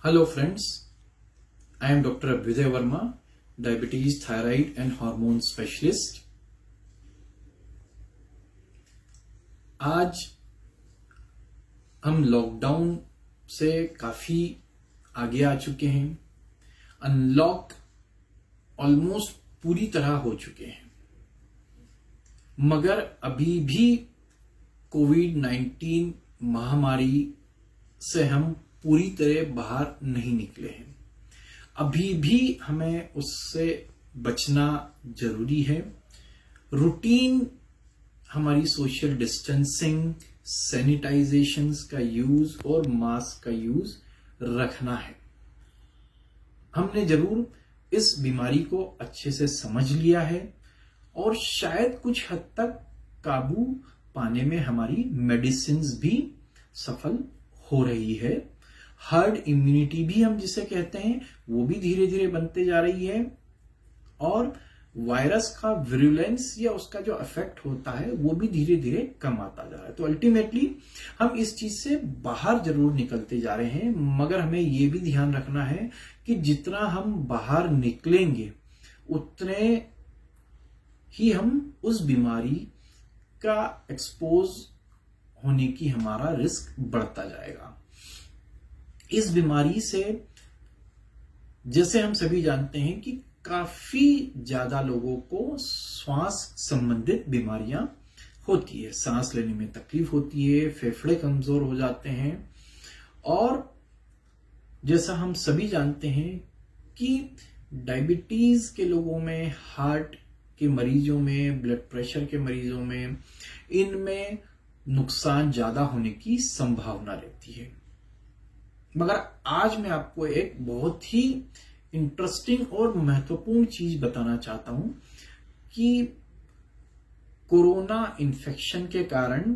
Hello friends, I am Dr. Abhyuday Verma, Diabetes, Thyroid and Hormone Specialist. आज हम lockdown से काफी आगे आ चुके हैं। अनलॉक ऑलमोस्ट पूरी तरह हो चुके हैं, मगर अभी भी कोविड-19 महामारी से हम पूरी तरह बाहर नहीं निकले हैं। अभी भी हमें उससे बचना जरूरी है। रूटीन हमारी सोशल डिस्टेंसिंग, सैनिटाइजेशंस का यूज और मास्क का यूज रखना है। हमने जरूर इस बीमारी को अच्छे से समझ लिया है और शायद कुछ हद तक काबू पाने में हमारी मेडिसिन्स भी सफल हो रही है। हर्ड इम्यूनिटी भी हम जिसे कहते हैं वो भी धीरे धीरे बनते जा रही है और वायरस का विरुलेंस या उसका जो इफेक्ट होता है वो भी धीरे धीरे कम आता जा रहा है। तो अल्टीमेटली हम इस चीज से बाहर जरूर निकलते जा रहे हैं, मगर हमें ये भी ध्यान रखना है कि जितना हम बाहर निकलेंगे उतने ही हम उस बीमारी का एक्सपोज होने की हमारा रिस्क बढ़ता जाएगा। इस बीमारी से जैसे हम सभी जानते हैं कि काफी ज्यादा लोगों को श्वास संबंधित बीमारियां होती है। सांस लेने में तकलीफ होती है, फेफड़े कमजोर हो जाते हैं और जैसा हम सभी जानते हैं कि डायबिटीज के लोगों में, हार्ट के मरीजों में, ब्लड प्रेशर के मरीजों में, इनमें नुकसान ज्यादा होने की संभावना रहती है। मगर आज मैं आपको एक बहुत ही इंटरेस्टिंग और महत्वपूर्ण चीज बताना चाहता हूं कि कोरोना इन्फेक्शन के कारण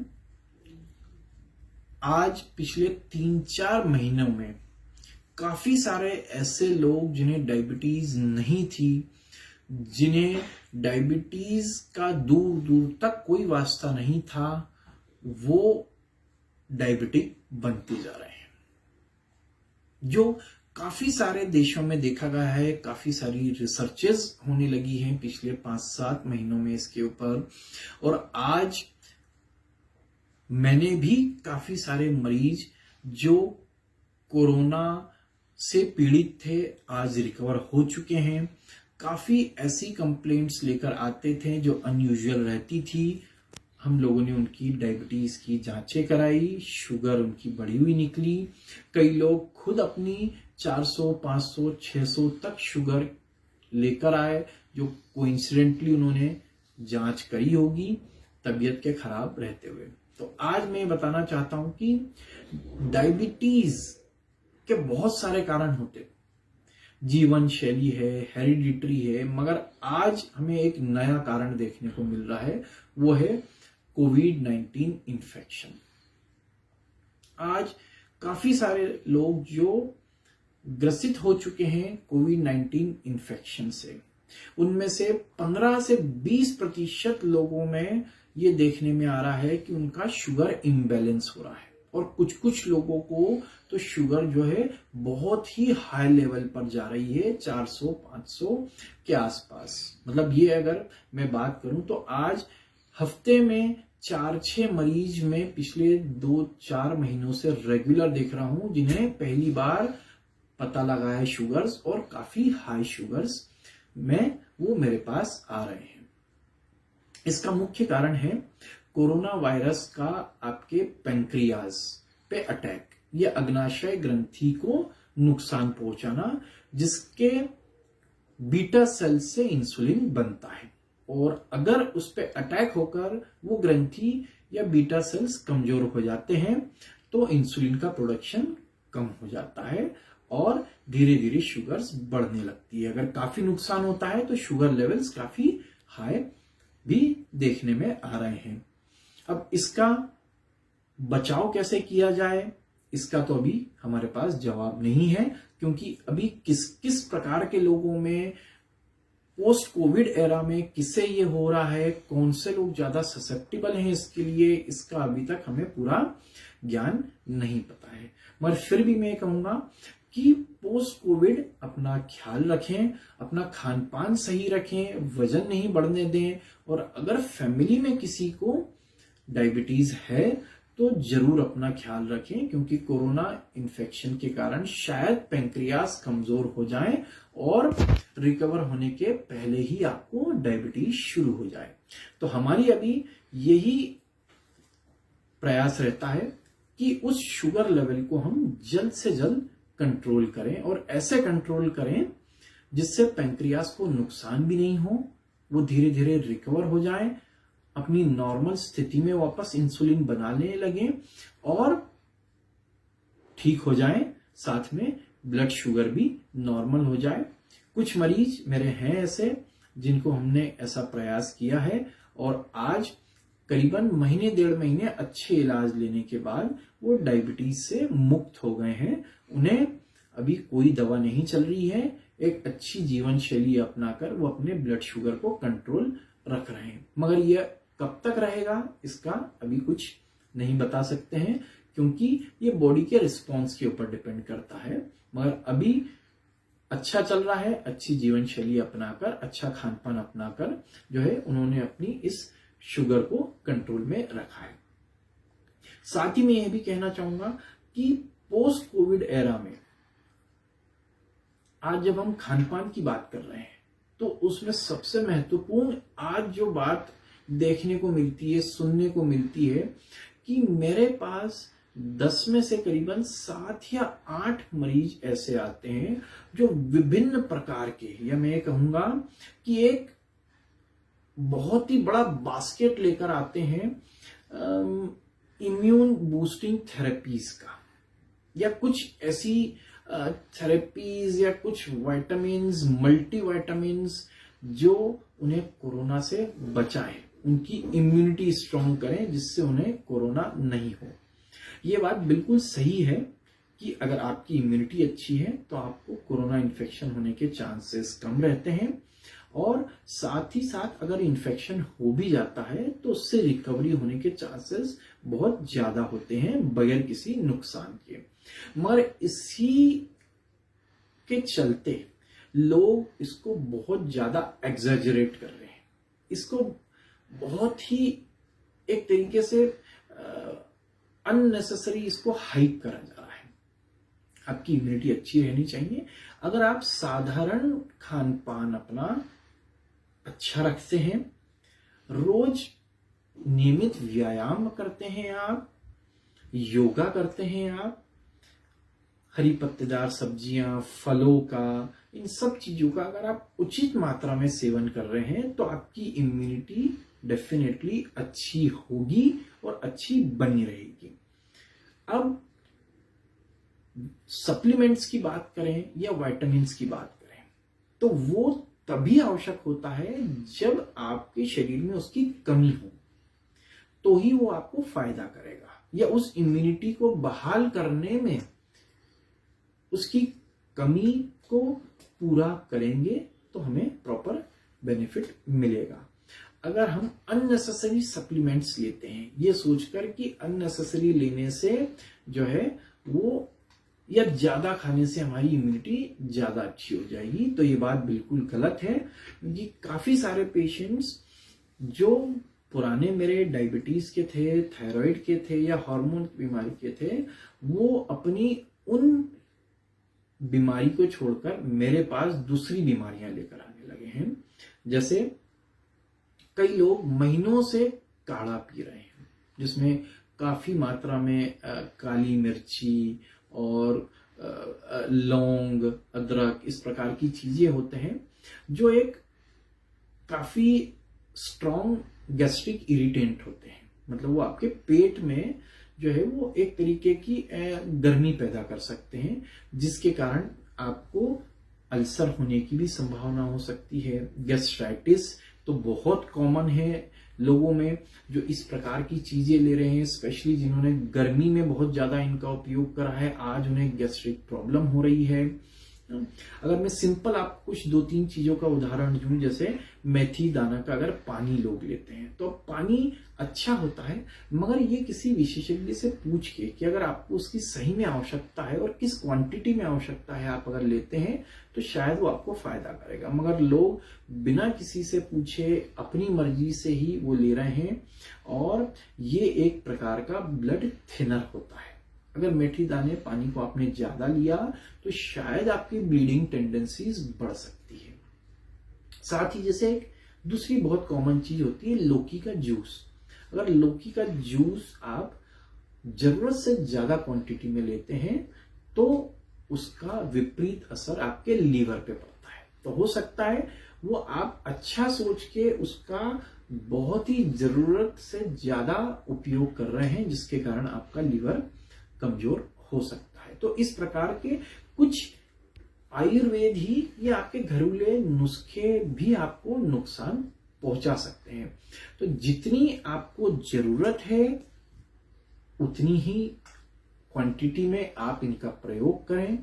आज पिछले 3-4 महीनों में काफी सारे ऐसे लोग जिन्हें डायबिटीज नहीं थी, जिन्हें डायबिटीज का दूर दूर तक कोई वास्ता नहीं था, वो डायबिटिक बनते जा रहे हैं। जो काफी सारे देशों में देखा गया है, काफी सारी रिसर्चेस होने लगी हैं पिछले 5-7 महीनों में इसके ऊपर। और आज मैंने भी काफी सारे मरीज जो कोरोना से पीड़ित थे आज रिकवर हो चुके हैं। काफी ऐसी कंप्लेंट्स लेकर आते थे जो अनयूजुअल रहती थी। हम लोगों ने उनकी डायबिटीज की जांचें कराई, शुगर उनकी बढ़ी हुई निकली। कई लोग खुद अपनी 400, 500, 600 तक शुगर लेकर आए, जो कोइंसिडेंटली उन्होंने जांच करी होगी तबीयत के खराब रहते हुए। तो आज मैं बताना चाहता हूं कि डायबिटीज के बहुत सारे कारण होते, जीवन शैली है, हेरिडिटरी है, मगर आज हमें एक नया कारण देखने को मिल रहा है, वो है कोविड-19 इन्फेक्शन। आज काफी सारे लोग जो ग्रसित हो चुके हैं कोविड-19 इन्फेक्शन से, उनमें से 15 से 20% लोगों में ये देखने में आ रहा है कि उनका शुगर इम्बैलेंस हो रहा है और कुछ कुछ लोगों को तो शुगर जो है बहुत ही हाई लेवल पर जा रही है, 400-500 के आसपास। मतलब ये अगर मैं बात करूं तो आज हफ्ते में 4-6 मरीज में पिछले 2-4 महीनों से रेगुलर देख रहा हूं जिन्हें पहली बार पता लगा है शुगर्स, और काफी हाई शुगर्स में वो मेरे पास आ रहे हैं। इसका मुख्य कारण है कोरोना वायरस का आपके पैंक्रियाज पे अटैक या अग्नाशय ग्रंथि को नुकसान पहुंचाना, जिसके बीटा सेल से इंसुलिन बनता है और अगर उस पे अटैक होकर वो ग्रंथि या बीटा सेल्स कमजोर हो जाते हैं तो इंसुलिन का प्रोडक्शन कम हो जाता है और धीरे धीरे शुगर्स बढ़ने लगती है। अगर काफी नुकसान होता है तो शुगर लेवल्स काफी हाई भी देखने में आ रहे हैं। अब इसका बचाव कैसे किया जाए, इसका तो अभी हमारे पास जवाब नहीं है, क्योंकि अभी किस किस प्रकार के लोगों में पोस्ट कोविड एरा में किससे ये हो रहा है, कौन से लोग ज्यादा ससेप्टिबल हैं इसके लिए, इसका अभी तक हमें पूरा ज्ञान नहीं पता है। मगर फिर भी मैं कहूंगा कि पोस्ट कोविड अपना ख्याल रखें, अपना खान पान सही रखें, वजन नहीं बढ़ने दें, और अगर फैमिली में किसी को डायबिटीज है तो जरूर अपना ख्याल रखें, क्योंकि कोरोना इन्फेक्शन के कारण शायद पैंक्रियास कमजोर हो जाए और रिकवर होने के पहले ही आपको डायबिटीज शुरू हो जाए। तो हमारी अभी यही प्रयास रहता है कि उस शुगर लेवल को हम जल्द से जल्द कंट्रोल करें, और ऐसे कंट्रोल करें जिससे पैंक्रियास को नुकसान भी नहीं हो, वो धीरे धीरे रिकवर हो जाए, अपनी नॉर्मल स्थिति में वापस इंसुलिन बनाने लगे और ठीक हो जाए, साथ में ब्लड शुगर भी नॉर्मल हो जाए। कुछ मरीज मेरे हैं ऐसे जिनको हमने ऐसा प्रयास किया है, और आज करीबन महीने 1.5 महीने अच्छे इलाज लेने के बाद वो डायबिटीज से मुक्त हो गए हैं। उन्हें अभी कोई दवा नहीं चल रही है, एक अच्छी जीवन शैली अपनाकर वो अपने ब्लड शुगर को कंट्रोल रख रहे हैं। मगर यह कब तक रहेगा इसका अभी कुछ नहीं बता सकते हैं, क्योंकि ये बॉडी के रिस्पॉन्स के ऊपर डिपेंड करता है। मगर अभी अच्छा चल रहा है, अच्छी जीवन शैली अपनाकर, अच्छा खान पान अपनाकर जो है उन्होंने अपनी इस शुगर को कंट्रोल में रखा है। साथ ही मैं यह भी कहना चाहूंगा कि पोस्ट कोविड एरा में आज जब हम खान पान की बात कर रहे हैं तो उसमें सबसे महत्वपूर्ण आज जो बात देखने को मिलती है, सुनने को मिलती है कि मेरे पास 10 में से करीबन 7 या 8 मरीज ऐसे आते हैं जो विभिन्न प्रकार के, या मैं कहूंगा कि एक बहुत ही बड़ा बास्केट लेकर आते हैं इम्यून बूस्टिंग थेरेपीज का, या कुछ ऐसी थेरेपीज या कुछ विटामिन्स, मल्टीविटामिन्स जो उन्हें कोरोना से बचाएं, उनकी इम्यूनिटी स्ट्रांग करें, जिससे उन्हें कोरोना नहीं हो। ये बात बिल्कुल सही है कि अगर आपकी इम्यूनिटी अच्छी है तो आपको कोरोना इन्फेक्शन होने के चांसेस कम रहते हैं, और साथ ही साथ अगर इन्फेक्शन हो भी जाता है तो उससे रिकवरी होने के चांसेस बहुत ज्यादा होते हैं बगैर किसी नुकसान के। मगर इसी के चलते लोग इसको बहुत ज्यादा एग्जैजरेट कर रहे हैं, इसको बहुत ही एक तरीके से अननेसेसरी इसको हाइप करा जा रहा है। आपकी इम्यूनिटी अच्छी रहनी चाहिए। अगर आप साधारण खान पान अपना अच्छा रखते हैं, रोज नियमित व्यायाम करते हैं, आप योगा करते हैं, आप हरी पत्तेदार सब्जियां, फलों का, इन सब चीजों का अगर आप उचित मात्रा में सेवन कर रहे हैं तो आपकी इम्यूनिटी डेफिनेटली अच्छी होगी और अच्छी बनी रहेगी। अब सप्लीमेंट्स की बात करें या विटामिन्स की बात करें तो वो तभी आवश्यक होता है जब आपके शरीर में उसकी कमी हो, तो ही वो आपको फायदा करेगा, या उस इम्यूनिटी को बहाल करने में उसकी कमी को पूरा करेंगे तो हमें प्रॉपर बेनिफिट मिलेगा। अगर हम अननेसेसरी सप्लीमेंट्स लेते हैं ये सोचकर कि अननेसेसरी लेने से जो है वो, या ज्यादा खाने से हमारी इम्यूनिटी ज्यादा अच्छी हो जाएगी, तो ये बात बिल्कुल गलत है। क्योंकि काफी सारे पेशेंट्स जो पुराने मेरे डायबिटीज के थे, थायराइड के थे या हार्मोन बीमारी के थे, वो अपनी उन बीमारी को छोड़कर मेरे पास दूसरी बीमारियां लेकर आने लगे हैं। जैसे कई लोग महीनों से काढ़ा पी रहे हैं जिसमें काफी मात्रा में काली मिर्ची और लौंग, अदरक, इस प्रकार की चीजें होते हैं जो एक काफी स्ट्रॉन्ग गैस्ट्रिक इरिटेंट होते हैं। मतलब वो आपके पेट में जो है वो एक तरीके की गर्मी पैदा कर सकते हैं, जिसके कारण आपको अल्सर होने की भी संभावना हो सकती है। गैस्ट्राइटिस तो बहुत कॉमन है लोगों में जो इस प्रकार की चीजें ले रहे हैं, स्पेशली जिन्होंने गर्मी में बहुत ज्यादा इनका उपयोग करा है, आज उन्हें गैस्ट्रिक प्रॉब्लम हो रही है। अगर मैं सिंपल आपको कुछ 2-3 चीजों का उदाहरण दूं, जैसे मेथी दाना का अगर पानी लोग लेते हैं तो पानी अच्छा होता है, मगर ये किसी विशेषज्ञ से पूछ के कि अगर आपको उसकी सही में आवश्यकता है और किस क्वांटिटी में आवश्यकता है आप अगर लेते हैं तो शायद वो आपको फायदा करेगा। मगर लोग बिना किसी से पूछे अपनी मर्जी से ही वो ले रहे हैं और ये एक प्रकार का ब्लड थिनर होता है। अगर मेथी दाने पानी को आपने ज्यादा लिया तो शायद आपकी ब्लीडिंग टेंडेंसीज बढ़ सकती है। साथ ही जैसे एक दूसरी बहुत कॉमन चीज होती है लौकी का जूस। अगर लौकी का जूस आप जरूरत से ज्यादा क्वांटिटी में लेते हैं तो उसका विपरीत असर आपके लीवर पे पड़ता है। तो हो सकता है वो आप अच्छा सोच के उसका बहुत ही जरूरत से ज्यादा उपयोग कर रहे हैं, जिसके कारण आपका लीवर कमजोर हो सकता है। तो इस प्रकार के कुछ आयुर्वेद ही या आपके घरेलू नुस्खे भी आपको नुकसान पहुंचा सकते हैं। तो जितनी आपको जरूरत है उतनी ही क्वांटिटी में आप इनका प्रयोग करें।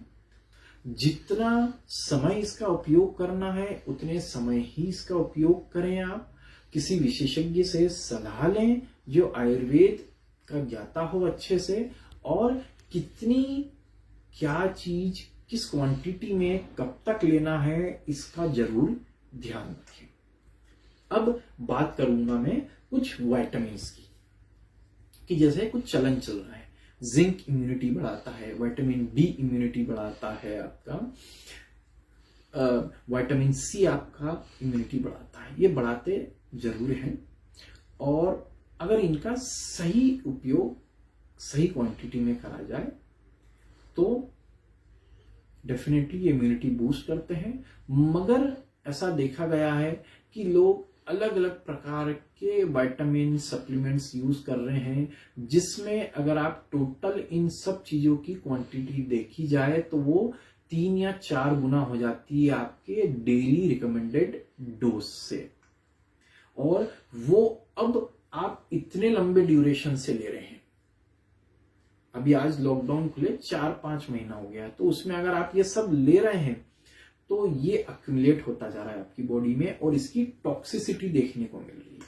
जितना समय इसका उपयोग करना है उतने समय ही इसका उपयोग करें। आप किसी विशेषज्ञ से सलाह लें जो आयुर्वेद का ज्ञाता हो अच्छे से, और कितनी क्या चीज किस क्वांटिटी में कब तक लेना है इसका जरूर ध्यान रखें। अब बात करूंगा मैं कुछ विटामिन्स की, कि जैसे कुछ चलन चल रहा है। जिंक इम्यूनिटी बढ़ाता है, विटामिन डी इम्यूनिटी बढ़ाता है आपका, विटामिन सी आपका इम्यूनिटी बढ़ाता है। ये बढ़ाते जरूर हैं और अगर इनका सही उपयोग सही क्वांटिटी में करा जाए तो डेफिनेटली ये इम्यूनिटी बूस्ट करते हैं। मगर ऐसा देखा गया है कि लोग अलग अलग प्रकार के विटामिन सप्लीमेंट्स यूज कर रहे हैं, जिसमें अगर आप टोटल इन सब चीजों की क्वांटिटी देखी जाए तो वो 3 या 4 गुना हो जाती है आपके डेली रिकमेंडेड डोज से। और वो अब आप इतने लंबे ड्यूरेशन से ले रहे हैं। अभी आज लॉकडाउन खुले 4-5 महीना हो गया है, तो उसमें अगर आप ये सब ले रहे हैं तो ये अक्यूमुलेट होता जा रहा है आपकी बॉडी में और इसकी टॉक्सिसिटी देखने को मिल रही है।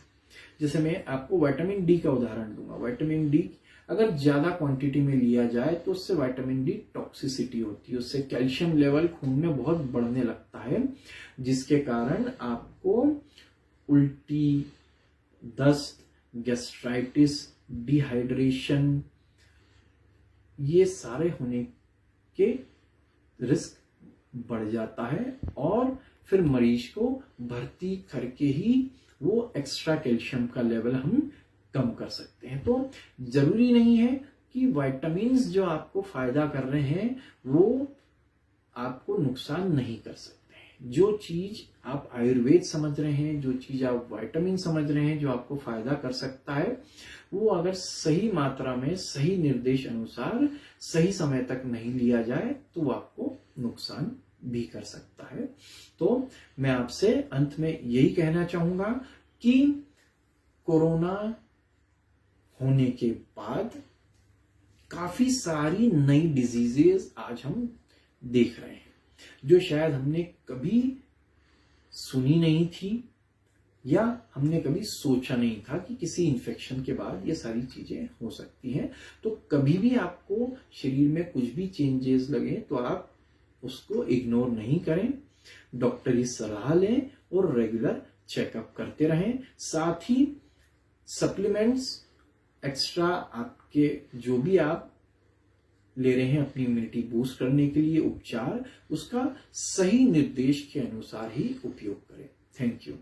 जैसे मैं आपको विटामिन डी का उदाहरण दूंगा। विटामिन डी अगर ज्यादा क्वांटिटी में लिया जाए तो उससे विटामिन डी टॉक्सिसिटी होती है, उससे कैल्शियम लेवल खून में बहुत बढ़ने लगता है, जिसके कारण आपको उल्टी, दस्त, गैस्ट्राइटिस, डिहाइड्रेशन, ये सारे होने के रिस्क बढ़ जाता है और फिर मरीज को भर्ती करके ही वो एक्स्ट्रा कैल्शियम का लेवल हम कम कर सकते हैं। तो जरूरी नहीं है कि विटामिन्स जो आपको फायदा कर रहे हैं वो आपको नुकसान नहीं कर सकते हैं। जो चीज आप आयुर्वेद समझ रहे हैं, जो चीज आप विटामिन समझ रहे हैं, जो आपको फायदा कर सकता है, वो अगर सही मात्रा में सही निर्देश अनुसार सही समय तक नहीं लिया जाए तो वो आपको नुकसान भी कर सकता है। तो मैं आपसे अंत में यही कहना चाहूंगा कि कोरोना होने के बाद काफी सारी नई डिजीजेस आज हम देख रहे हैं, जो शायद हमने कभी सुनी नहीं थी या हमने कभी सोचा नहीं था कि किसी इन्फेक्शन के बाद ये सारी चीजें हो सकती हैं। तो कभी भी आपको शरीर में कुछ भी चेंजेस लगे तो आप उसको इग्नोर नहीं करें, डॉक्टरी सलाह लें और रेगुलर चेकअप करते रहें। साथ ही सप्लीमेंट्स एक्स्ट्रा आपके जो भी आप ले रहे हैं अपनी इम्यूनिटी बूस्ट करने के लिए उपचार, उसका सही निर्देश के अनुसार ही उपयोग करें। Thank you.